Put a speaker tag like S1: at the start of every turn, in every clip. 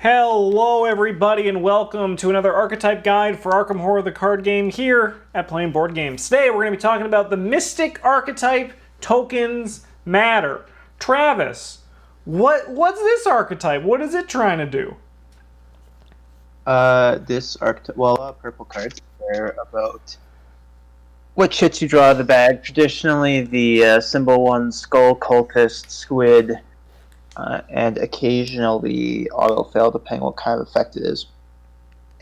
S1: Hello everybody and welcome to another Archetype guide for Arkham Horror the card game here at Playing Board Games. Today we're going to be talking about the Mystic Archetype Tokens Matter. Travis, what's this archetype? What is it trying to do?
S2: This archetype, purple cards are about what shits you draw out of the bag. Traditionally, the symbol ones, skull, cultist, squid, and occasionally autofill, depending what kind of effect it is.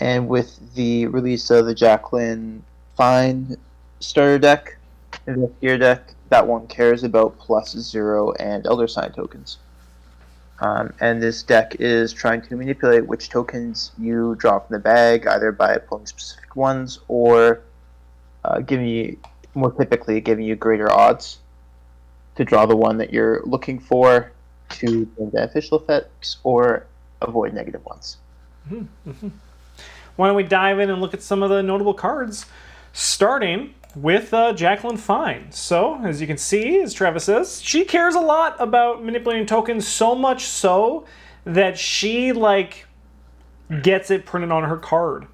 S2: And with the release of the Jacqueline Fine starter deck, investigator deck, that one cares about +0 and Elder Sign tokens. And this deck is trying to manipulate which tokens you draw from the bag, either by pulling specific ones or giving you greater odds to draw the one that you're looking for to gain beneficial effects or avoid negative ones.
S1: Mm-hmm. Why don't we dive in and look at some of the notable cards, starting with Jacqueline Fine. So, as you can see, as Travis says, she cares a lot about manipulating tokens, so much so that she, gets it printed on her card.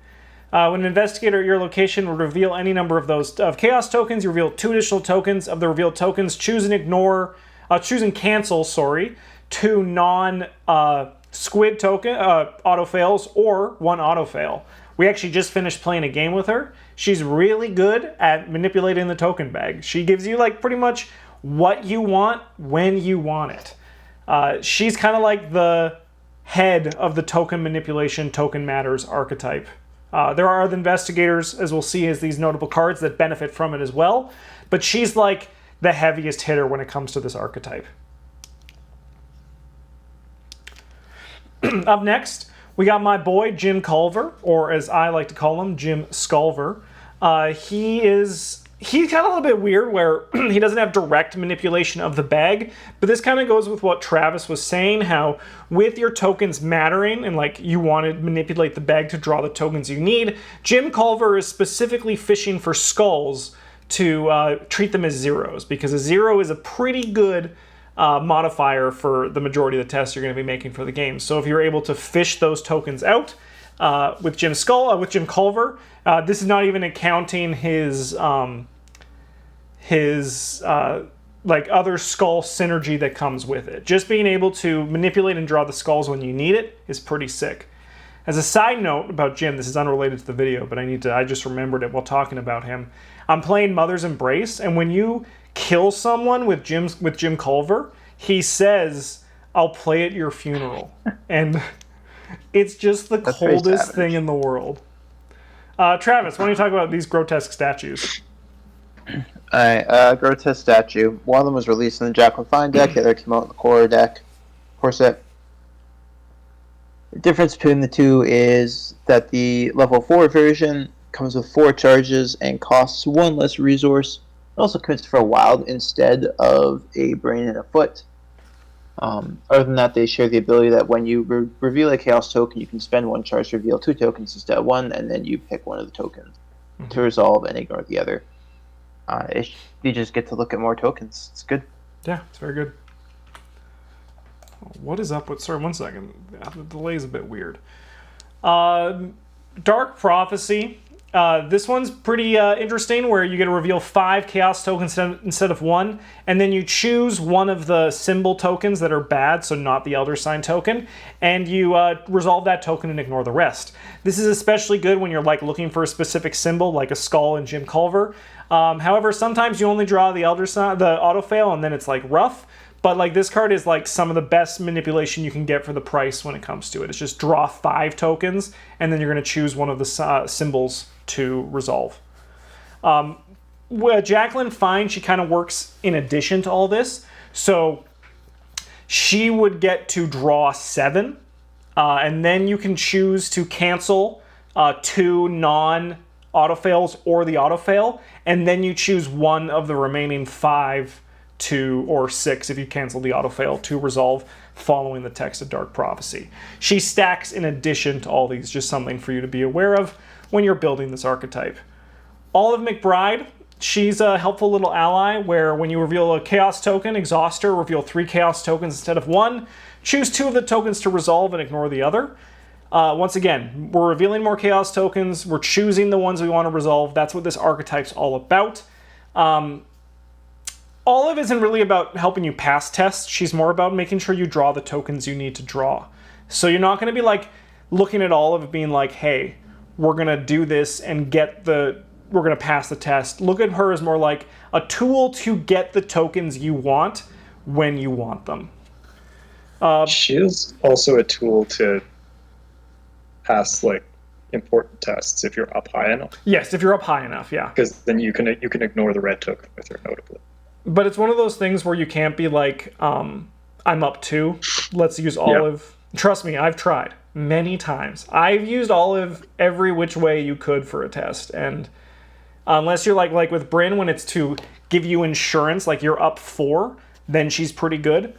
S1: When an investigator at your location will reveal any number of those chaos tokens, you reveal 2 additional tokens. Of the revealed tokens, choose and cancel, 2 non-squid token auto-fails or 1 auto-fail. We actually just finished playing a game with her. She's really good at manipulating the token bag. She gives you pretty much what you want when you want it. She's kind of like the head of the token manipulation, token matters archetype. There are other investigators, as we'll see, as these notable cards that benefit from it as well. But she's like the heaviest hitter when it comes to this archetype. Up next, we got my boy Jim Culver, or as I like to call him, Jim Sculver. He's kind of a little bit weird where he doesn't have direct manipulation of the bag, but this kind of goes with what Travis was saying, how with your tokens mattering and you want to manipulate the bag to draw the tokens you need, Jim Culver is specifically fishing for skulls to treat them as zeros, because a 0 is a pretty good modifier for the majority of the tests you're going to be making for the game. So if you're able to fish those tokens out with Jim Culver, this is not even accounting his other skull synergy that comes with it. Just being able to manipulate and draw the skulls when you need it is pretty sick. As a side note about Jim, this is unrelated to the video, but I just remembered it while talking about him. I'm playing Mother's Embrace, and when you kill someone with Jim Culver, he says, "I'll play at your funeral." And it's just the coldest thing in the world. Travis, why don't you talk about these grotesque statues?
S2: Alright, grotesque statue. One of them was released in the Jacqueline Fine deck, the other came out in the core set. The difference between the two is that the level 4 version comes with 4 charges and costs 1 less resource. It also commits for a wild instead of a brain and a foot. Other than that, they share the ability that when you reveal a chaos token, you can spend 1 charge to reveal 2 tokens instead of 1, and then you pick one of the tokens to resolve and ignore the other. You just get to look at more tokens. It's good.
S1: Yeah, it's very good. What is up with... Sorry, 1 second. The delay is a bit weird. Dark Prophecy. This one's pretty interesting, where you get to reveal 5 chaos tokens instead of 1, and then you choose one of the symbol tokens that are bad, so not the Elder Sign token, and you resolve that token and ignore the rest. This is especially good when you're looking for a specific symbol, like a skull in Jim Culver. However, sometimes you only draw the Elder Sign, the autofail, and then it's rough. But this card is some of the best manipulation you can get for the price when it comes to it. It's just draw 5 tokens, and then you're going to choose one of the symbols to resolve. Jacqueline Fine, she kind of works in addition to all this. So she would get to draw 7, and then you can choose to cancel 2 non-autofails or the autofail, and then you choose one of the remaining 5 or 6 if you cancel the autofail to resolve following the text of Dark Prophecy. She stacks in addition to all these, just something for you to be aware of when you're building this archetype. Olive McBride, she's a helpful little ally where when you reveal a chaos token, exhaust her, reveal 3 chaos tokens instead of 1. Choose 2 of the tokens to resolve and ignore the other. Once again, we're revealing more chaos tokens. We're choosing the ones we want to resolve. That's what this archetype's all about. Olive isn't really about helping you pass tests. She's more about making sure you draw the tokens you need to draw. So you're not going to be like looking at Olive being like, hey, we're going to do this and we're going to pass the test. Look at her as more like a tool to get the tokens you want when you want them.
S3: She is also a tool to pass like important tests if you're up high enough.
S1: Yes, if you're up high enough, yeah.
S3: Because then you can ignore the red token with her, notably.
S1: But it's one of those things where you can't be like, I'm up 2. Let's use Olive. Yeah. Trust me, I've tried many times. I've used Olive every which way you could for a test, and unless you're like with Bryn, when it's to give you insurance, like you're up 4, then she's pretty good.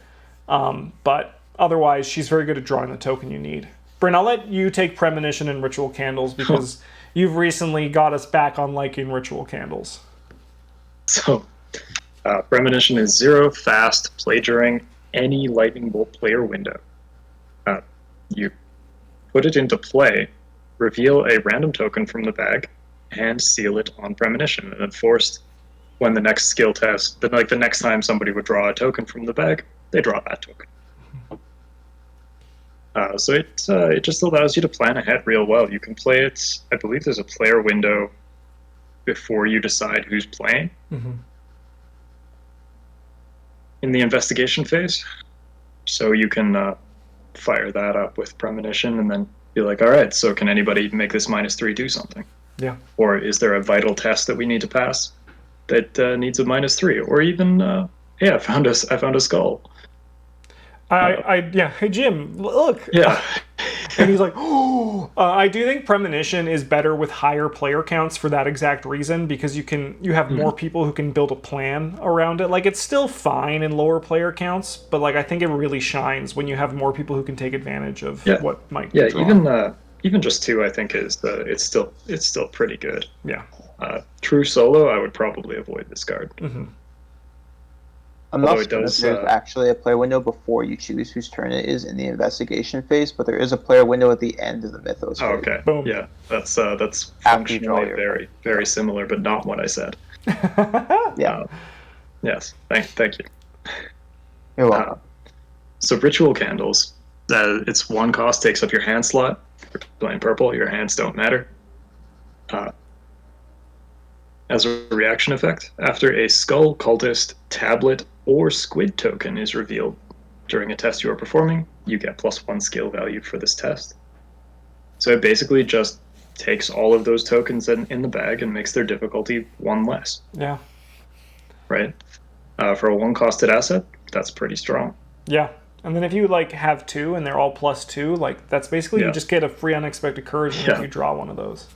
S1: But otherwise, she's very good at drawing the token you need. Bryn, I'll let you take Premonition and Ritual Candles because you've recently got us back on liking Ritual Candles.
S3: So, Premonition is 0 fast, play during any Lightning Bolt player window. You put it into play, reveal a random token from the bag, and seal it on Premonition. And enforced when the next skill test, the next time somebody would draw a token from the bag, they draw that token. So it just allows you to plan ahead real well. You can play it, I believe there's a player window before you decide who's playing.
S1: Mm-hmm.
S3: In the investigation phase. So you can fire that up with Premonition and then be like, all right, so can anybody make this -3 do something?
S1: Yeah.
S3: Or is there a vital test that we need to pass that needs a -3? Or even, hey, I found a skull.
S1: Hey Jim, look.
S3: Yeah.
S1: And he's like, oh. I do think Premonition is better with higher player counts for that exact reason, because you have more people who can build a plan around it. Like, it's still fine in lower player counts, but like I think it really shines when you have more people who can take advantage of what might be drawn.
S3: Even just 2, I think it's still pretty good.
S1: Yeah.
S3: True solo, I would probably avoid this card.
S1: Mm-hmm.
S2: I'm not sure if there's actually a player window before you choose whose turn it is in the investigation phase, but there is a player window at the end of the Mythos phase.
S3: Oh, okay.
S1: Boom.
S3: Yeah, that's functionally very, very similar, but not what I said.
S2: Yeah.
S3: Yes, thank you.
S2: You're welcome.
S3: So Ritual Candles, it's 1 cost, takes up your hand slot. If you're playing purple, your hands don't matter. As a reaction effect, after a Skull, Cultist, Tablet, or Squid token is revealed during a test you are performing, you get +1 skill value for this test. So it basically just takes all of those tokens in the bag and makes their difficulty 1 less.
S1: Yeah.
S3: Right? For a 1-costed asset, that's pretty strong.
S1: Yeah. And then if you like have 2 and they're all +2, like that's basically you just get a free unexpected courage if you draw one of those.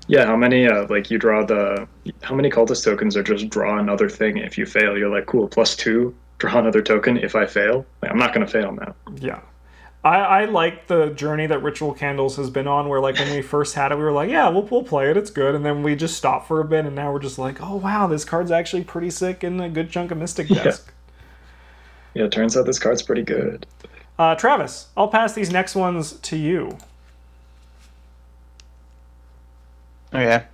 S3: Yeah, how many you draw how many cultist tokens are just draw another thing if you fail? You're like, cool, +2, draw another token if I fail. Like, I'm not gonna fail now.
S1: Yeah. I like the journey that Ritual Candles has been on, where like when we first had it, we were like, yeah, we'll play it, it's good, and then we just stopped for a bit, and now we're just like, oh wow, this card's actually pretty sick and a good chunk of Mystic Desk.
S3: Yeah, it turns out this card's pretty good.
S1: Travis, I'll pass these next ones to you.
S2: Okay.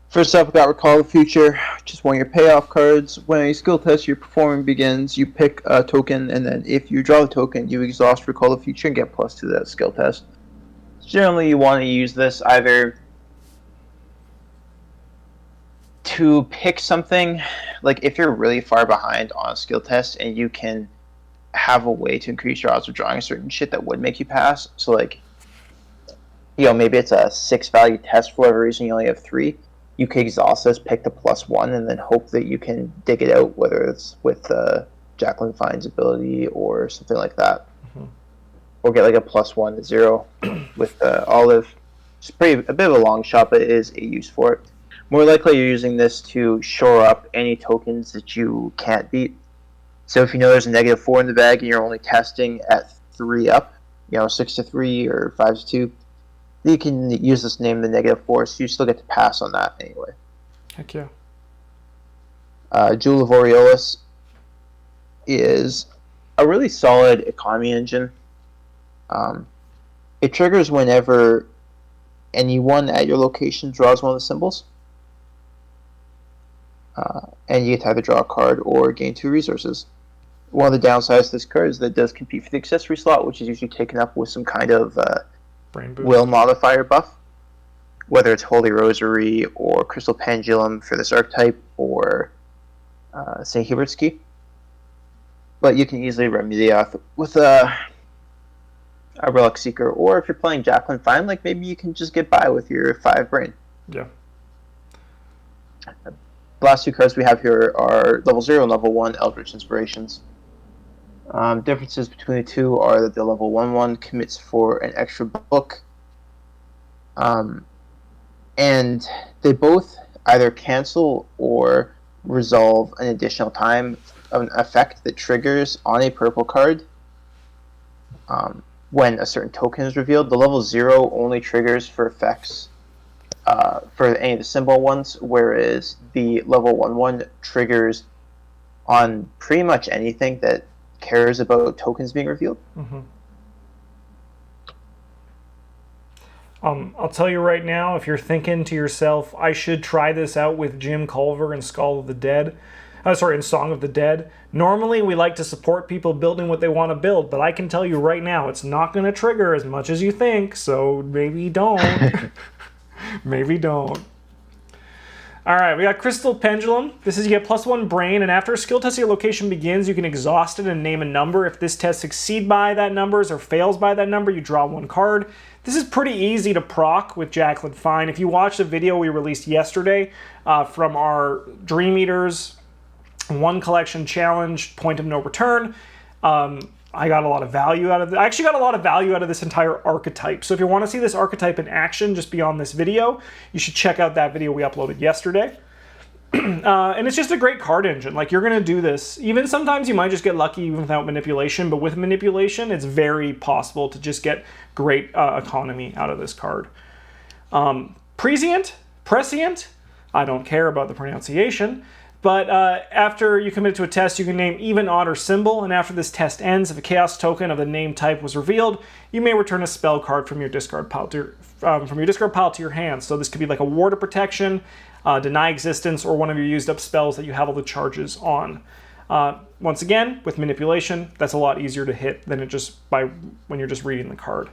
S2: First up, we got Recall the Future, which is one of your payoff cards. When a skill test you're performing begins, you pick a token, and then if you draw the token, you exhaust Recall the Future and get +2 to that skill test. Generally, you want to use this either to pick something, like if you're really far behind on a skill test and you can have a way to increase your odds of drawing certain shit that would make you pass. So like, maybe it's a 6 value test for whatever reason, you only have 3. You could exhaust this, pick the +1, and then hope that you can dig it out, whether it's with Jacqueline Fine's ability or something like that. Mm-hmm. Or get like a +1 to 0 with Olive. It's a bit of a long shot, but it is a use for it. More likely you're using this to shore up any tokens that you can't beat. So if you know there's a -4 in the bag and you're only testing at 3 up, 6 to 3 or 5 to 2, you can use this name the -4, so you still get to pass on that anyway.
S1: Heck yeah.
S2: Jewel of Aureolus is a really solid economy engine. It triggers whenever anyone at your location draws one of the symbols. And you get to either draw a card or gain 2 resources. One of the downsides to this card is that it does compete for the accessory slot, which is usually taken up with some kind of
S1: Brain boost.
S2: will modifier buff. Whether it's Holy Rosary or Crystal Pendulum for this archetype or St. Hubert's Key. But you can easily remedy that with a Relic Seeker, or if you're playing Jacqueline Fine, like maybe you can just get by with your 5 brain.
S1: Yeah.
S2: The last 2 cards we have here are level 0 and level 1 Eldritch Inspirations. Differences between the two are that the level 1/1 commits for an extra book, and they both either cancel or resolve an additional time of an effect that triggers on a purple card when a certain token is revealed. The level 0 only triggers for effects for any of the symbol ones, whereas the level 1/1 triggers on pretty much anything that cares about tokens being revealed.
S1: Mm-hmm. I'll tell you right now, if you're thinking to yourself, I should try this out with Jim Culver in Song of the Dead. Normally, we like to support people building what they want to build, but I can tell you right now, it's not going to trigger as much as you think, so maybe don't. Maybe don't. All right, we got Crystal Pendulum. This is you get +1 brain, and after a skill test your location begins, you can exhaust it and name a number. If this test succeeds by that number or fails by that number, you draw 1 card. This is pretty easy to proc with Jacqueline Fine. If you watch the video we released yesterday from our Dream Eaters 1 collection challenge, Point of No Return, I got a lot of value out of it. I actually got a lot of value out of this entire archetype. So if you want to see this archetype in action just beyond this video, you should check out that video we uploaded yesterday. And it's just a great card engine. Like, you're going to do this. Even sometimes you might just get lucky even without manipulation, but with manipulation, it's very possible to just get great economy out of this card. Prescient, I don't care about the pronunciation. But after you commit to a test, you can name even, odd, or symbol, and after this test ends, if a chaos token of the name type was revealed, you may return a spell card from your discard pile to your hand. So this could be like a Ward of Protection, Deny Existence, or one of your used up spells that you have all the charges on. Once again, with manipulation, that's a lot easier to hit than when you're just reading the card.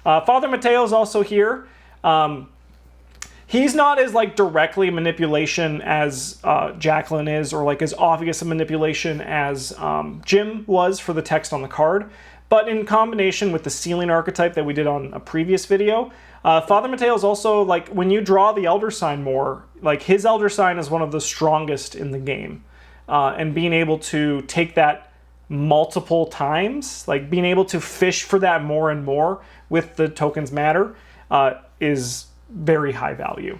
S1: Father Mateo is also here. He's not as directly manipulation as Jacqueline is, or as obvious a manipulation as Jim was for the text on the card. But in combination with the ceiling archetype that we did on a previous video, Father Mateo is also when you draw the Elder Sign more, his Elder Sign is one of the strongest in the game. And being able to take that multiple times, being able to fish for that more and more with the tokens matter, is very high value.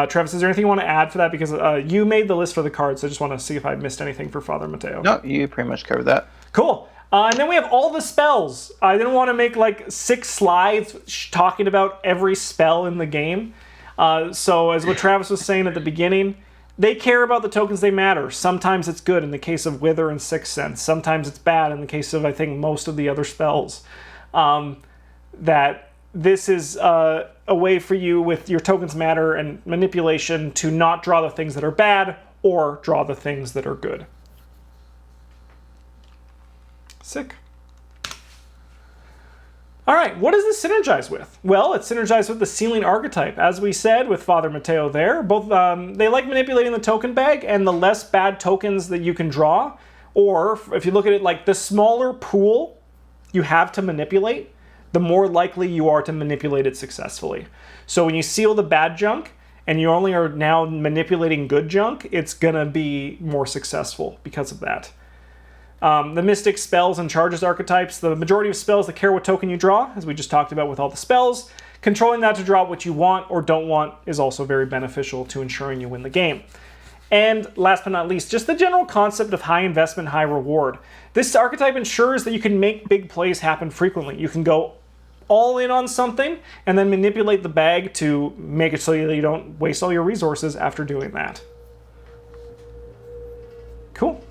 S1: Travis, is there anything you want to add for that? Because you made the list for the cards, so I just want to see if I missed anything for Father Mateo.
S2: No, you pretty much covered that.
S1: Cool. And then we have all the spells. I didn't want to make 6 slides talking about every spell in the game. So as what Travis was saying at the beginning, they care about the tokens they matter. Sometimes it's good in the case of Wither and Sixth Sense. Sometimes it's bad in the case of, I think, most of the other spells. That this is a way for you with your tokens matter and manipulation to not draw the things that are bad or draw the things that are good. Sick. All right, what does this synergize with? Well, it's synergized with the ceiling archetype. As we said with Father Mateo there, both they like manipulating the token bag, and the less bad tokens that you can draw, or if you look at it the smaller pool you have to manipulate, the more likely you are to manipulate it successfully. So when you seal the bad junk, and you only are now manipulating good junk, it's gonna be more successful because of that. The Mystic spells and charges archetypes, the majority of spells that care what token you draw, as we just talked about with all the spells. Controlling that to draw what you want or don't want is also very beneficial to ensuring you win the game. And last but not least, just the general concept of high investment, high reward. This archetype ensures that you can make big plays happen frequently. You can go all in on something and then manipulate the bag to make it so that you don't waste all your resources after doing that. Cool.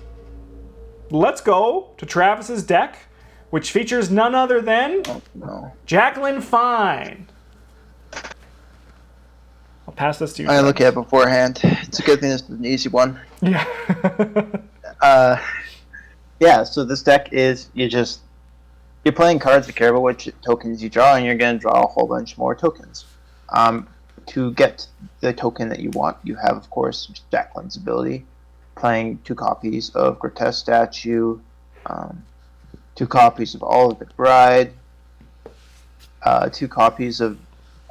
S1: Let's go to Travis's deck, which features none other than Jacqueline Fine. I'll pass this to you.
S2: I look at it beforehand. It's a good thing this is an easy one.
S1: Yeah.
S2: Yeah, so this deck is you're playing cards that care about which tokens you draw, and you're going to draw a whole bunch more tokens. To get the token that you want, you have, of course, Jacqueline's ability, playing 2 copies of Grotesque Statue, 2 copies of Olivet Bride, 2 copies of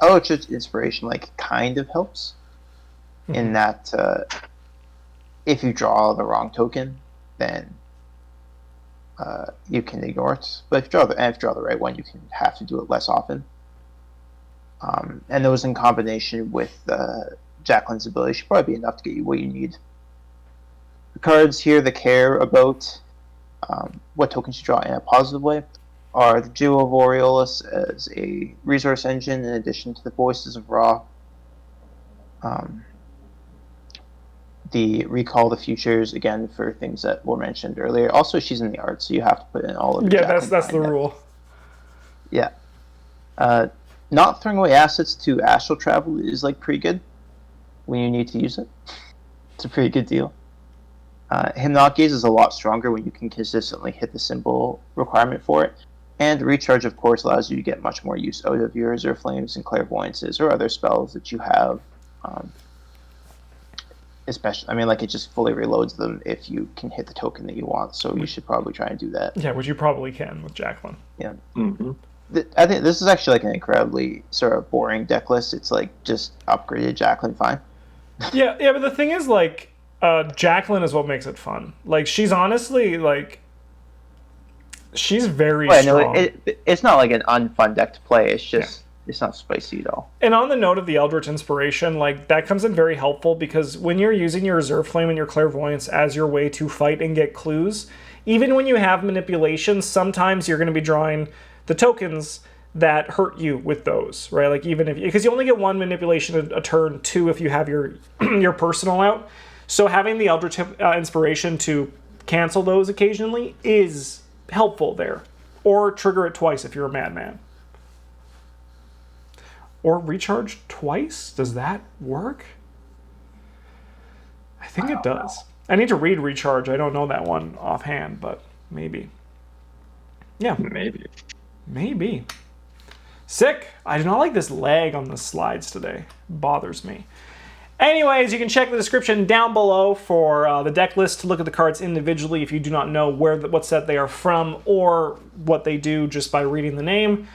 S2: Eldritch Inspiration, kind of helps, in that if you draw the wrong token, then you can ignore it. But if you draw the right one, you can have to do it less often. And those in combination with Jacqueline's ability should probably be enough to get you what you need. The cards here that care about what tokens you draw in a positive way are the Jewel of Aureolus as a resource engine in addition to the Voices of Ra. The Recall the Futures, again, for things that were mentioned earlier. Also, she's in the art, so you have to put in all of your
S1: that's the rule.
S2: Yeah. Not throwing away assets to astral travel is pretty good when you need to use it. It's a pretty good deal. Hypnotic Gaze is a lot stronger when you can consistently hit the symbol requirement for it. And Recharge, of course, allows you to get much more use out of your Reserve Flames and Clairvoyances or other spells that you have. Especially, it just fully reloads them if you can hit the token that you want. So you should probably try and do that.
S1: Yeah, which you probably can with Jacqueline.
S2: Yeah.
S3: Mm-hmm.
S2: I think this is actually an incredibly sort of boring deck list. It's just upgraded Jacqueline Fine.
S1: yeah, but the thing is, Jacqueline is what makes it fun. She's honestly, she's very strong.
S2: It's not an unfun deck to play. It's just it's not spicy at all.
S1: And on the note of the Eldritch Inspiration, that comes in very helpful because when you're using your Reserve Flame and your Clairvoyance as your way to fight and get clues, even when you have manipulation, sometimes you're going to be drawing the tokens that hurt you with those, right? Even if, because you only get 1 manipulation a turn, 2 if you have your your personal out. So having the Eldritch Inspiration to cancel those occasionally is helpful there. Or trigger it twice if you're a madman. Or recharge twice? Does that work? I think it does. I need to read recharge. I don't know that one offhand, but maybe. Yeah. Maybe. Sick. I do not like this lag on the slides today. It bothers me. Anyways, you can check the description down below for the deck list to look at the cards individually if you do not know what set they are from or what they do just by reading the name.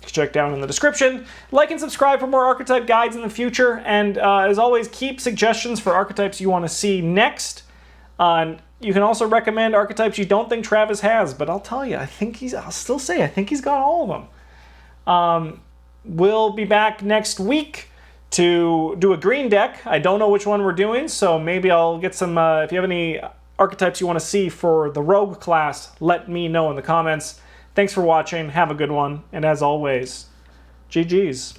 S1: Check down in the description. Like and subscribe for more Archetype guides in the future. And as always, keep suggestions for archetypes you want to see next. You can also recommend archetypes you don't think Travis has, but I'll tell you, I think he's got all of them. We'll be back next week to do a green deck. I don't know which one we're doing, so maybe I'll get some, if you have any archetypes you want to see for the Rogue class, let me know in the comments. Thanks for watching, have a good one, and as always, GG's.